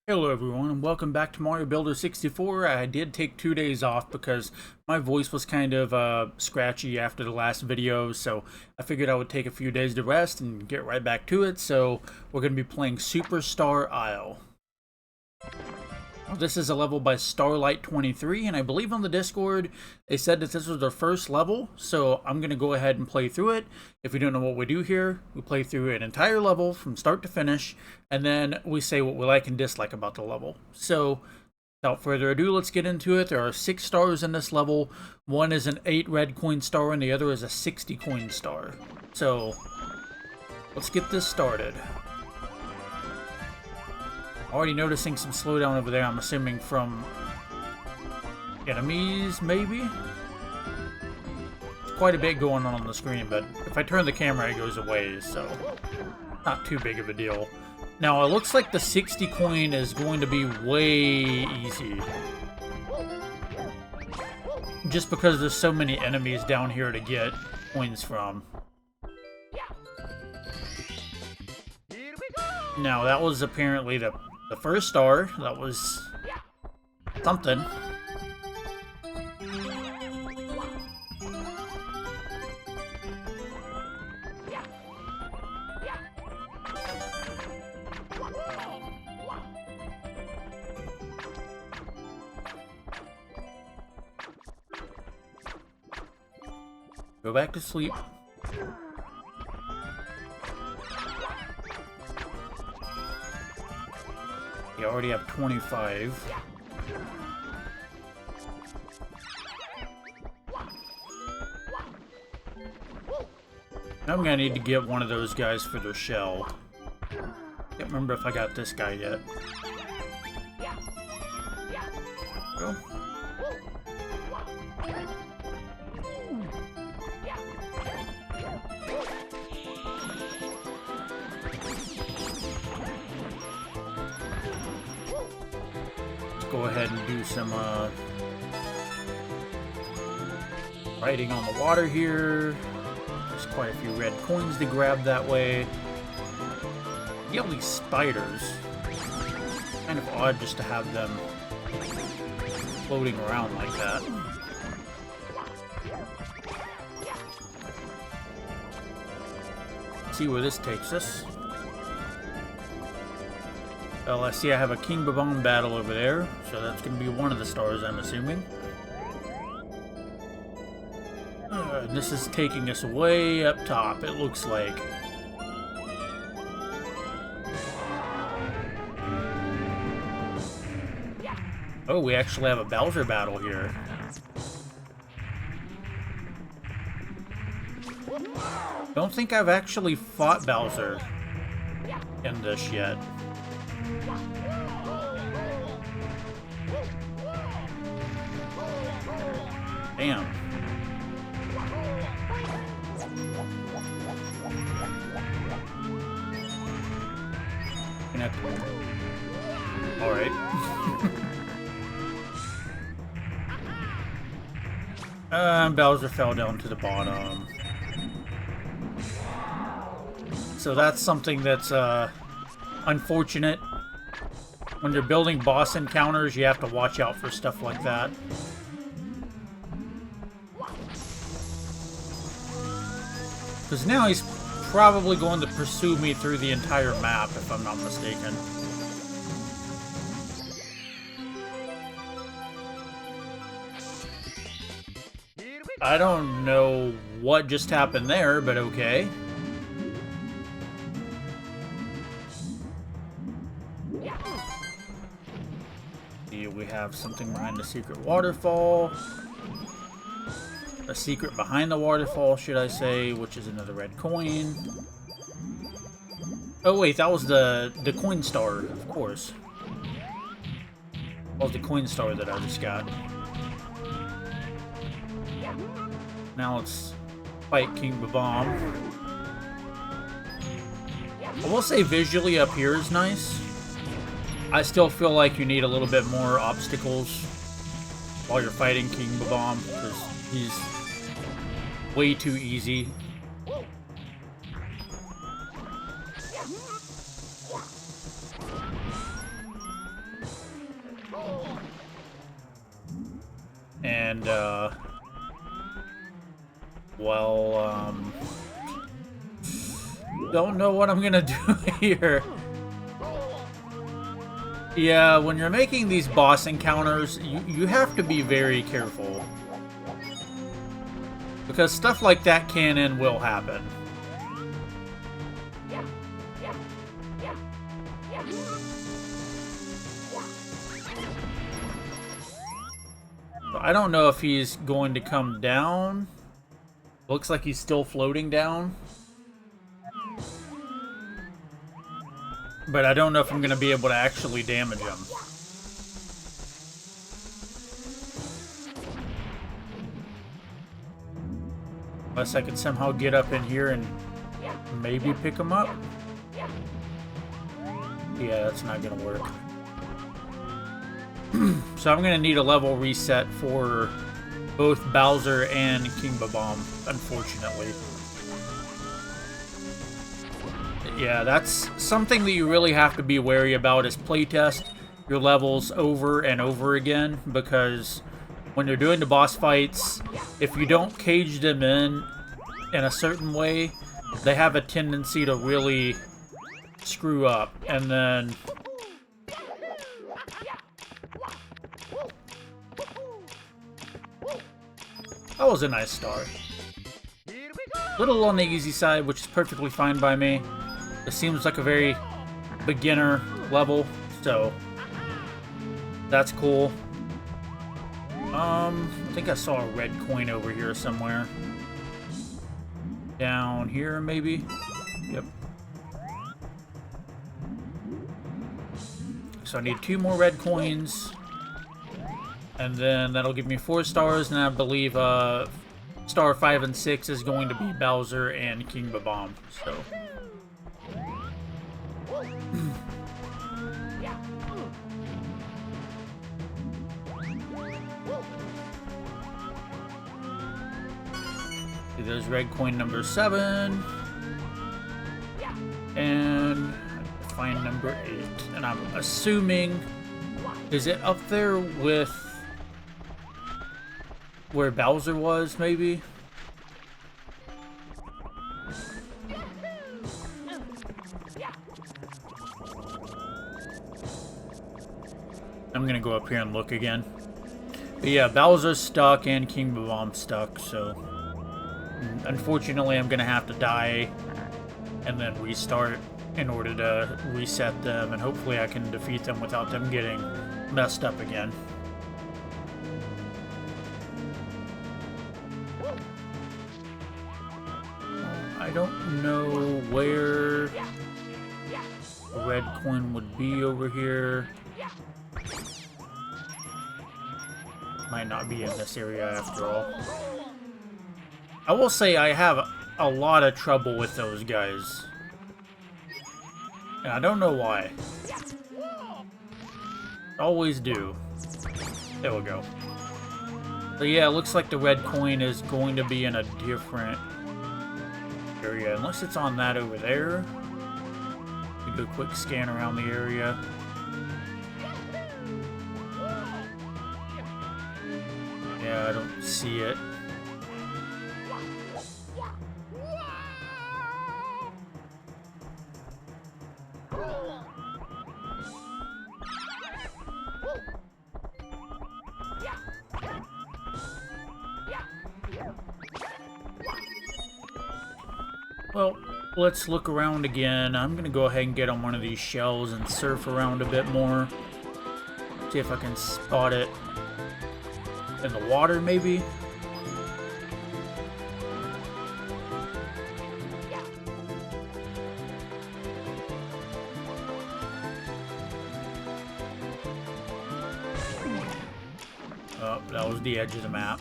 Hello everyone and welcome back to Mario Builder 64. I did take 2 days off because my voice was kind of scratchy after the last video, so I figured I would take a few days to rest and get right back to it. So we're going to be playing Superstar Isle. This is a level by starlight23, and I believe on the Discord they said that this was their first level, so I'm going to go ahead and play through it. If you don't know what we do here, we play through an entire level from start to finish, and then we say what we like and dislike about the level. So, without further ado, let's get into it. There are 6 stars in this level. One is an 8 red coin star, and the other is a 60 coin star. So, let's get this started. Already noticing some slowdown over there, I'm assuming from enemies, maybe? There's quite a bit going on the screen, but if I turn the camera, it goes away, so not too big of a deal. Now, it looks like the 60 coin is going to be way easy. Just because there's so many enemies down here to get coins from. Now, that was apparently the first star. That was something. Go back to sleep. You already have 25. Now I'm gonna need to get one of those guys for their shell. Can't remember if I got this guy yet. Go. Go ahead and do some riding on the water here. There's quite a few red coins to grab that way. You get all these spiders. Kind of odd just to have them floating around like that. Let's see where this takes us. Well, I see I have a King Babon battle over there, so that's going to be one of the stars, I'm assuming. This is taking us way up top, it looks like. Oh, we actually have a Bowser battle here. Don't think I've actually fought Bowser in this yet. Damn. Alright. Bowser fell down to the bottom. So that's something that's unfortunate. When you're building boss encounters, you have to watch out for stuff like that. Because now he's probably going to pursue me through the entire map, if I'm not mistaken. I don't know what just happened there, but okay. Here we have something behind the secret waterfall. A secret behind the waterfall, should I say, which is another red coin. Oh wait, that was the coin star, of course. That was the coin star that I just got. Now let's fight King Babom. I will say visually up here is nice. I still feel like you need a little bit more obstacles while you're fighting King Babom, because he's way too easy. And, well, don't know what I'm gonna do here. Yeah, when you're making these boss encounters, you have to be very careful. Because stuff like that can and will happen. I don't know if he's going to come down. Looks like he's still floating down. But I don't know if I'm going to be able to actually damage him. Unless I can somehow get up in here and maybe pick him up. Yeah, that's not going to work. So I'm going to need a level reset for both Bowser and King Babam, unfortunately. Yeah, that's something that you really have to be wary about, is playtest your levels over and over again, because when you're doing the boss fights, if you don't cage them in a certain way, they have a tendency to really screw up, and then that was a nice start. Little on the easy side, which is perfectly fine by me. It seems like a very beginner level, so that's cool. I think I saw a red coin over here somewhere. Down here, maybe? Yep. So I need 2 more red coins. And then that'll give me 4 stars, and I believe star 5 and 6 is going to be Bowser and King Babam. So there's red coin number 7. And find number 8. And I'm assuming, is it up there with where Bowser was, maybe? I'm gonna go up here and look again. But yeah, Bowser's stuck and King Babam's stuck, so unfortunately I'm gonna have to die and then restart in order to reset them, and hopefully I can defeat them without them getting messed up again. I don't know where a red coin would be over here. Might not be in this area after all. I will say I have a lot of trouble with those guys. And I don't know why. Always do. There we go. So yeah, it looks like the red coin is going to be in a different area, unless it's on that over there. We do a quick scan around the area. Yeah, I don't see it. Well, let's look around again. I'm gonna go ahead and get on one of these shells and surf around a bit more. See if I can spot it in the water, maybe. Oh, that was the edge of the map.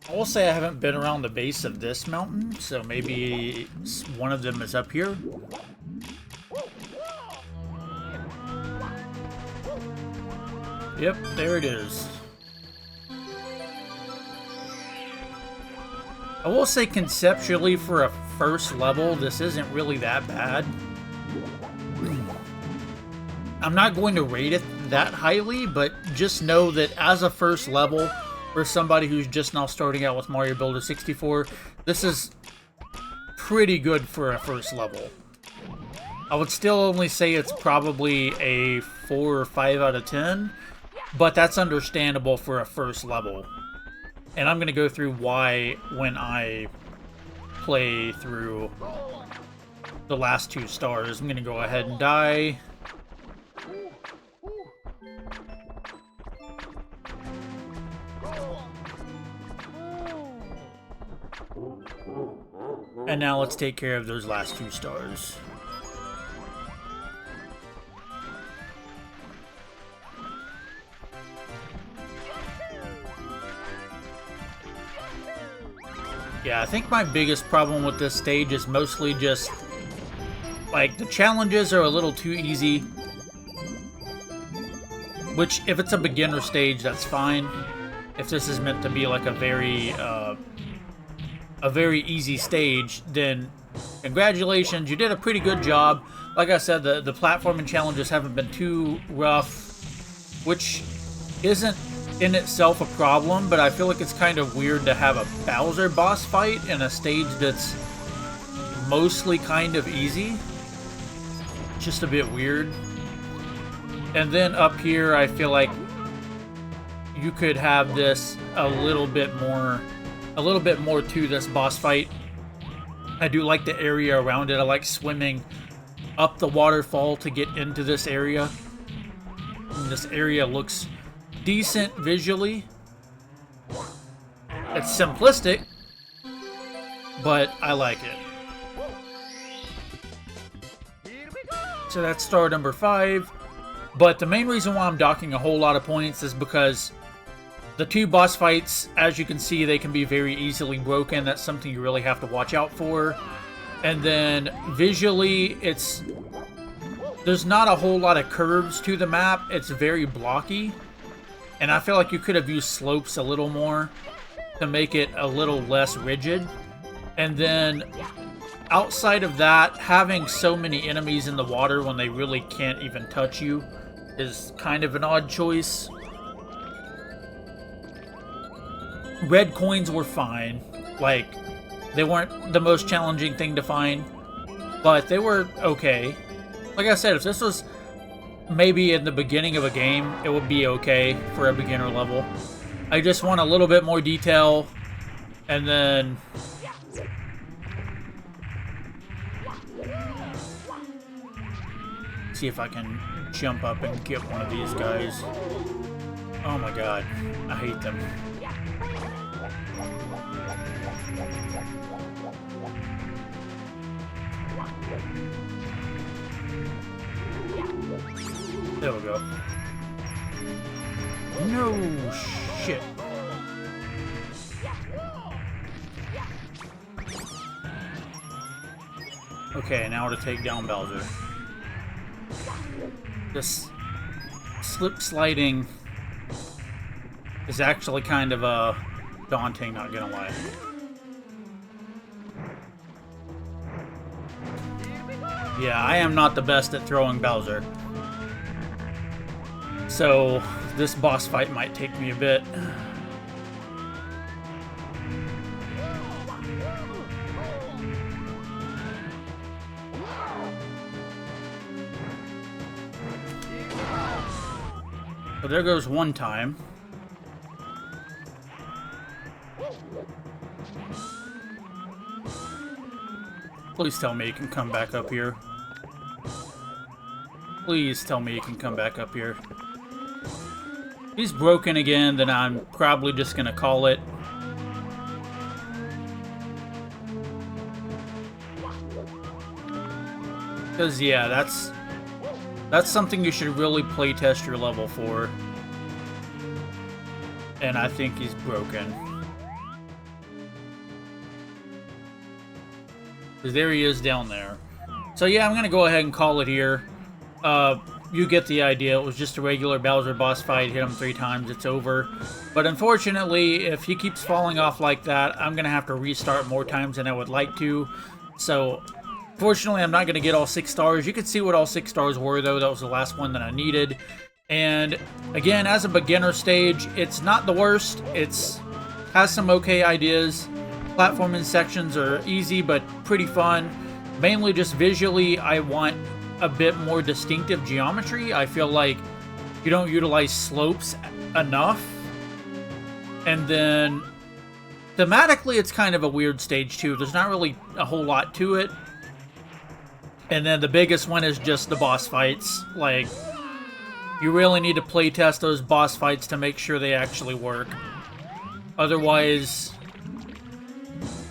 I will say I haven't been around the base of this mountain, so maybe one of them is up here. Yep, there it is. I will say conceptually for a first level, this isn't really that bad. I'm not going to rate it that highly, but just know that as a first level, for somebody who's just now starting out with Mario Builder 64, this is pretty good for a first level. I would still only say it's probably a 4 or 5 out of 10, but that's understandable for a first level. And I'm going to go through why when I play through the last 2 stars. I'm going to go ahead and die. And now let's take care of those last 2 stars. Yeah, I think my biggest problem with this stage is mostly just, like, the challenges are a little too easy. Which, if it's a beginner stage, that's fine. If this is meant to be like a very easy stage, then congratulations, you did a pretty good job. Like I said, the platforming challenges haven't been too rough, which isn't in itself a problem, but I feel like it's kind of weird to have a Bowser boss fight in a stage that's mostly kind of easy. Just a bit weird. And then up here, I feel like you could have this a little bit more to this boss fight. I do like the area around it. I like swimming up the waterfall to get into this area. And this area looks decent visually. It's simplistic, but I like it. So that's star number 5. But the main reason why I'm docking a whole lot of points is because the 2 boss fights, as you can see, they can be very easily broken. That's something you really have to watch out for. And then visually, there's not a whole lot of curves to the map. It's very blocky. And I feel like you could have used slopes a little more to make it a little less rigid. And then outside of that, having so many enemies in the water when they really can't even touch you is kind of an odd choice. Red coins were fine. Like, they weren't the most challenging thing to find, but they were okay. Like I said, if this was maybe in the beginning of a game, it would be okay for a beginner level. I just want a little bit more detail, and then see if I can jump up and get one of these guys. Oh my god, I hate them. There we go. No shit. Okay, now to take down Bowser. This slip sliding is actually kind of daunting, not gonna lie. Yeah, I am not the best at throwing Bowser. So, this boss fight might take me a bit. So there goes one time. Please tell me you can come back up here. Please tell me you can come back up here. If he's broken again, then I'm probably just gonna call it. Because, yeah, that's something you should really play test your level for. And I think he's broken. Because there he is down there. So yeah, I'm going to go ahead and call it here. You get the idea. It was just a regular Bowser boss fight. Hit him 3 times, it's over. But unfortunately, if he keeps falling off like that, I'm going to have to restart more times than I would like to. So, fortunately, I'm not going to get all 6 stars. You can see what all 6 stars were, though. That was the last one that I needed. And again, as a beginner stage, it's not the worst. It's has some okay ideas. Platforming sections are easy but pretty fun. Mainly just visually, I want a bit more distinctive geometry. I feel like you don't utilize slopes enough. And then thematically, it's kind of a weird stage too. There's not really a whole lot to it. And then the biggest one is just the boss fights. Like, you really need to playtest those boss fights to make sure they actually work. Otherwise,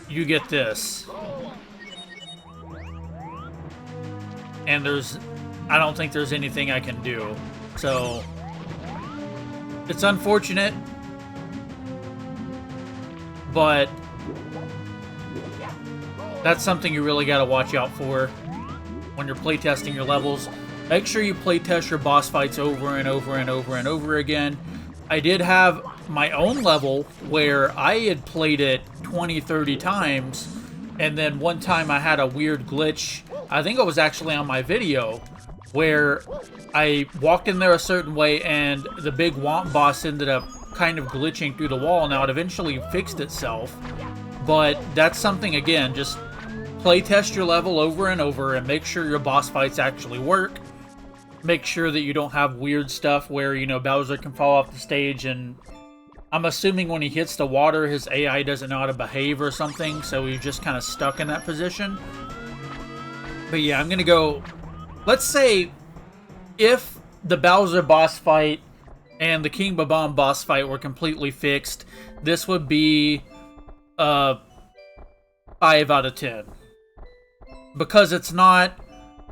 you get this. And I don't think there's anything I can do. So, it's unfortunate. But that's something you really gotta watch out for when you're playtesting your levels. Make sure you playtest your boss fights over and over and over and over again. I did have my own level where I had played it 20, 30 times, and then one time I had a weird glitch. I think it was actually on my video, where I walked in there a certain way and the big Womp boss ended up kind of glitching through the wall. Now it eventually fixed itself, but that's something, again, just playtest your level over and over and make sure your boss fights actually work. Make sure that you don't have weird stuff where, you know, Bowser can fall off the stage, and I'm assuming when he hits the water, his AI doesn't know how to behave or something, so he's just kind of stuck in that position. But yeah, I'm gonna go, let's say if the Bowser boss fight and the King Bob-omb boss fight were completely fixed, this would be a 5 out of 10. Because it's not,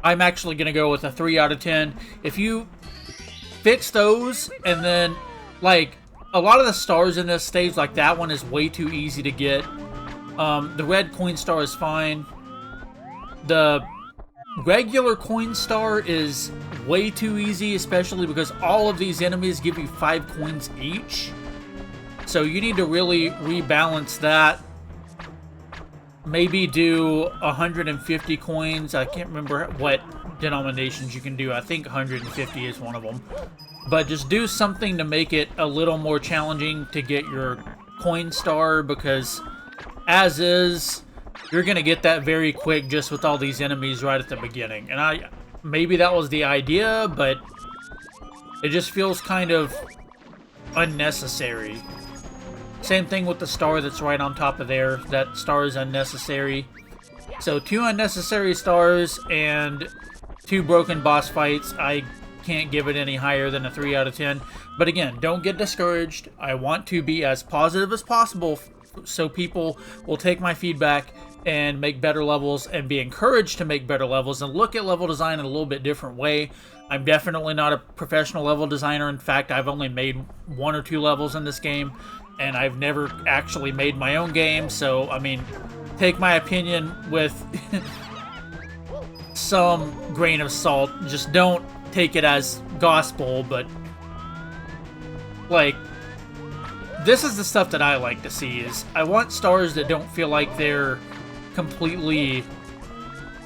I'm actually going to go with a 3 out of 10. If you fix those, and then, like, a lot of the stars in this stage, like that one, is way too easy to get. The red coin star is fine. The regular coin star is way too easy, especially because all of these enemies give you 5 coins each. So you need to really rebalance that. Maybe do 150 coins. I can't remember what denominations you can do. I think 150 is one of them. But just do something to make it a little more challenging to get your coin star, because as is, you're going to get that very quick just with all these enemies right at the beginning. And maybe that was the idea, but it just feels kind of unnecessary. Same thing with the star that's right on top of there. That star is unnecessary. So 2 unnecessary stars and 2 broken boss fights. I can't give it any higher than a 3 out of 10. But again, don't get discouraged. I want to be as positive as possible so people will take my feedback and make better levels and be encouraged to make better levels and look at level design in a little bit different way. I'm definitely not a professional level designer. In fact, I've only made 1 or 2 levels in this game, and I've never actually made my own game. So, I mean, take my opinion with some grain of salt. Just don't take it as gospel, but, like, this is the stuff that I like to see. Is I want stars that don't feel like they're completely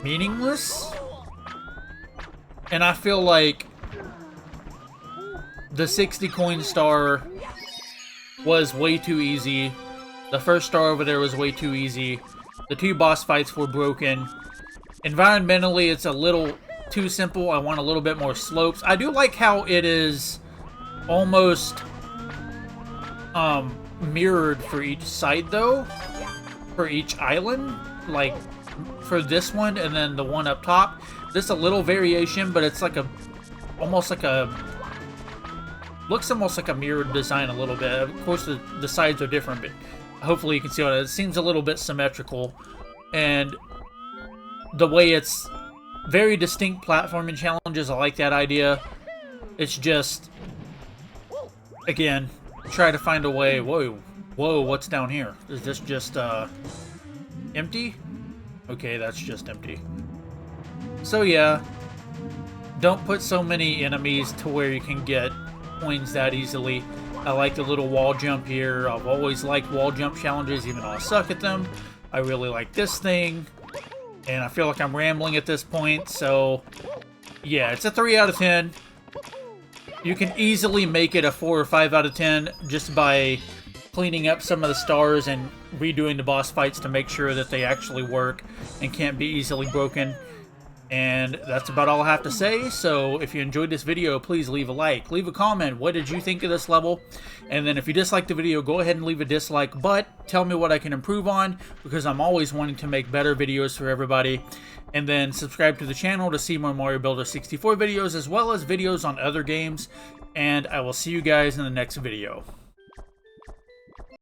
meaningless. And I feel like the 60 coin star was way too easy. The first star over there was way too easy. The 2 boss fights were broken. Environmentally, it's a little too simple. I want a little bit more slopes. I do like how it is almost mirrored for each side, though. For each island. Like, for this one and then the one up top. There's a little variation, but it's like almost like a, looks almost like a mirrored design a little bit. Of course, the sides are different, but hopefully you can see it seems a little bit symmetrical. And the way it's very distinct platforming challenges, I like that idea. It's just, again, try to find a way. Whoa, what's down here? Is this just empty? Okay, that's just empty. So yeah, don't put so many enemies to where you can get coins that easily. I like the little wall jump here. I've always liked wall jump challenges, even though I suck at them. I really like this thing. And I feel like I'm rambling at this point, so yeah, it's a 3 out of 10. You can easily make it a 4 or 5 out of 10 just by cleaning up some of the stars and redoing the boss fights to make sure that they actually work and can't be easily broken. And that's about all I have to say. So if you enjoyed this video, please leave a like, leave a comment. What did you think of this level? And then if you disliked the video, go ahead and leave a dislike, but tell me what I can improve on, because I'm always wanting to make better videos for everybody. And then subscribe to the channel to see more Mario Builder 64 videos, as well as videos on other games. And I will see you guys in the next video.